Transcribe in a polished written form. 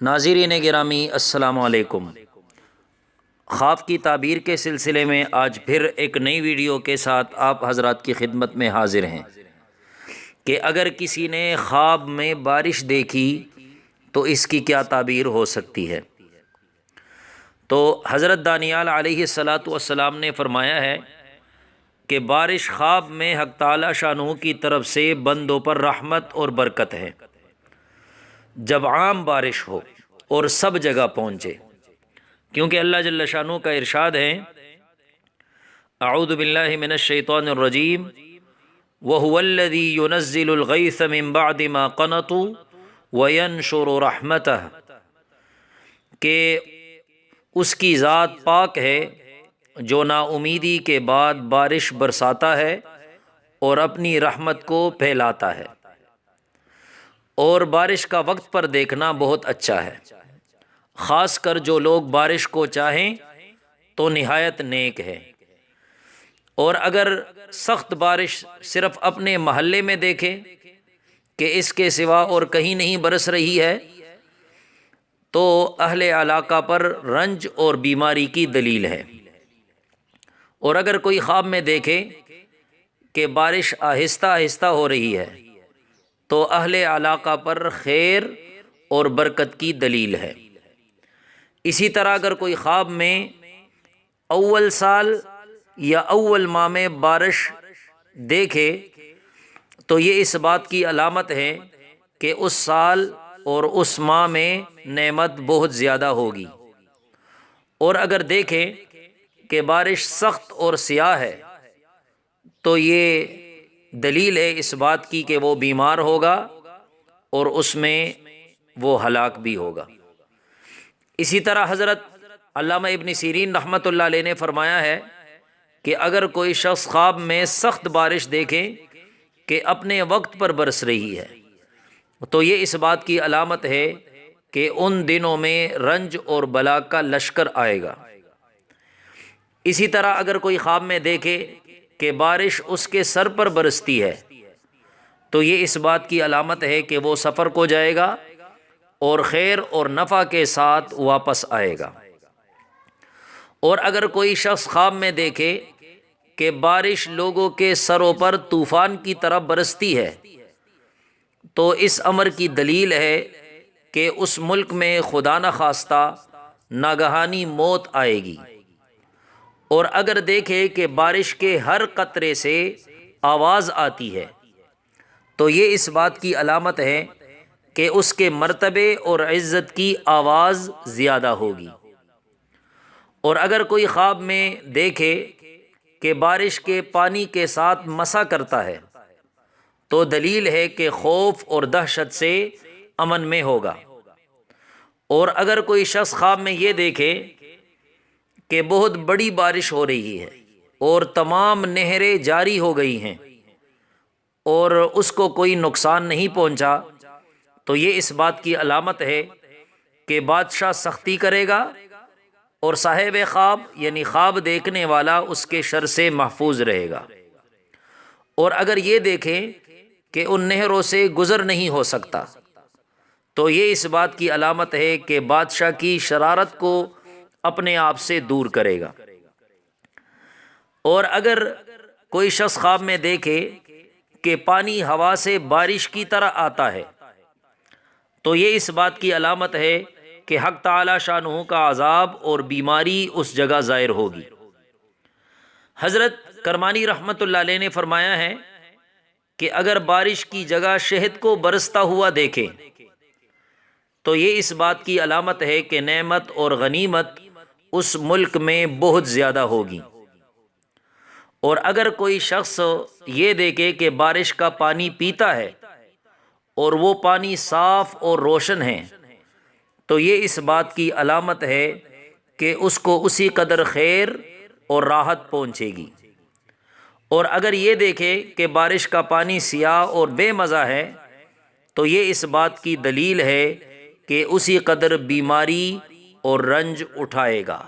ناظرین گرامی السلام علیکم۔ خواب کی تعبیر کے سلسلے میں آج پھر ایک نئی ویڈیو کے ساتھ آپ حضرات کی خدمت میں حاضر ہیں کہ اگر کسی نے خواب میں بارش دیکھی تو اس کی کیا تعبیر ہو سکتی ہے۔ تو حضرت دانیال علیہ السلام نے فرمایا ہے کہ بارش خواب میں حق تعالی شانہ کی طرف سے بندوں پر رحمت اور برکت ہے۔ جب عام بارش ہو اور سب جگہ پہنچے، کیونکہ اللہ جل شانہ کا ارشاد ہے اعوذ باللہ من الشیطان الرجیم وَهُوَ الَّذِي يُنَزِّلُ الْغَيْثَ مِن بَعْدِ مَا قَنَطُوا وَيَنشُرُ رَحْمَتَهُ، کہ اس کی ذات پاک ہے جو نا امیدی کے بعد بارش برساتا ہے اور اپنی رحمت کو پھیلاتا ہے۔ اور بارش کا وقت پر دیکھنا بہت اچھا ہے، خاص کر جو لوگ بارش کو چاہیں تو نہایت نیک ہے۔ اور اگر سخت بارش صرف اپنے محلے میں دیکھے کہ اس کے سوا اور کہیں نہیں برس رہی ہے تو اہل علاقہ پر رنج اور بیماری کی دلیل ہے۔ اور اگر کوئی خواب میں دیکھے کہ بارش آہستہ آہستہ ہو رہی ہے تو اہل علاقہ پر خیر اور برکت کی دلیل ہے۔ اسی طرح اگر کوئی خواب میں اول سال یا اول ماہ میں بارش دیکھے تو یہ اس بات کی علامت ہے کہ اس سال اور اس ماہ میں نعمت بہت زیادہ ہوگی۔ اور اگر دیکھے کہ بارش سخت اور سیاہ ہے تو یہ دلیل ہے اس بات کی کہ وہ بیمار ہوگا اور اس میں وہ ہلاک بھی ہوگا۔ اسی طرح حضرت علامہ ابن سیرین رحمۃ اللہ علیہ نے فرمایا ہے کہ اگر کوئی شخص خواب میں سخت بارش دیکھے کہ اپنے وقت پر برس رہی ہے تو یہ اس بات کی علامت ہے کہ ان دنوں میں رنج اور بلا کا لشکر آئے گا۔ اسی طرح اگر کوئی خواب میں دیکھے کہ بارش اس کے سر پر برستی ہے تو یہ اس بات کی علامت ہے کہ وہ سفر کو جائے گا اور خیر اور نفع کے ساتھ واپس آئے گا۔ اور اگر کوئی شخص خواب میں دیکھے کہ بارش لوگوں کے سروں پر طوفان کی طرح برستی ہے تو اس امر کی دلیل ہے کہ اس ملک میں خدا نخواستہ ناگہانی موت آئے گی۔ اور اگر دیکھے کہ بارش کے ہر قطرے سے آواز آتی ہے تو یہ اس بات کی علامت ہے کہ اس کے مرتبے اور عزت کی آواز زیادہ ہوگی۔ اور اگر کوئی خواب میں دیکھے کہ بارش کے پانی کے ساتھ مسا کرتا ہے تو دلیل ہے کہ خوف اور دہشت سے امن میں ہوگا۔ اور اگر کوئی شخص خواب میں یہ دیکھے کہ بہت بڑی بارش ہو رہی ہے اور تمام نہریں جاری ہو گئی ہیں اور اس کو کوئی نقصان نہیں پہنچا تو یہ اس بات کی علامت ہے کہ بادشاہ سختی کرے گا اور صاحب خواب یعنی خواب دیکھنے والا اس کے شر سے محفوظ رہے گا۔ اور اگر یہ دیکھیں کہ ان نہروں سے گزر نہیں ہو سکتا تو یہ اس بات کی علامت ہے کہ بادشاہ کی شرارت کو اپنے آپ سے دور کرے گا۔ اور اگر کوئی شخص خواب میں دیکھے کہ پانی ہوا سے بارش کی طرح آتا ہے تو یہ اس بات کی علامت ہے کہ حق تعالی شانہ کا عذاب اور بیماری اس جگہ ظاہر ہوگی۔ حضرت کرمانی رحمۃ اللہ علیہ نے فرمایا ہے کہ اگر بارش کی جگہ شہد کو برستا ہوا دیکھے تو یہ اس بات کی علامت ہے کہ نعمت اور غنیمت اس ملک میں بہت زیادہ ہوگی۔ اور اگر کوئی شخص یہ دیکھے کہ بارش کا پانی پیتا ہے اور وہ پانی صاف اور روشن ہے تو یہ اس بات کی علامت ہے کہ اس کو اسی قدر خیر اور راحت پہنچے گی۔ اور اگر یہ دیکھے کہ بارش کا پانی سیاہ اور بے مزہ ہے تو یہ اس بات کی دلیل ہے کہ اسی قدر بیماری اور رنج اٹھائے گا۔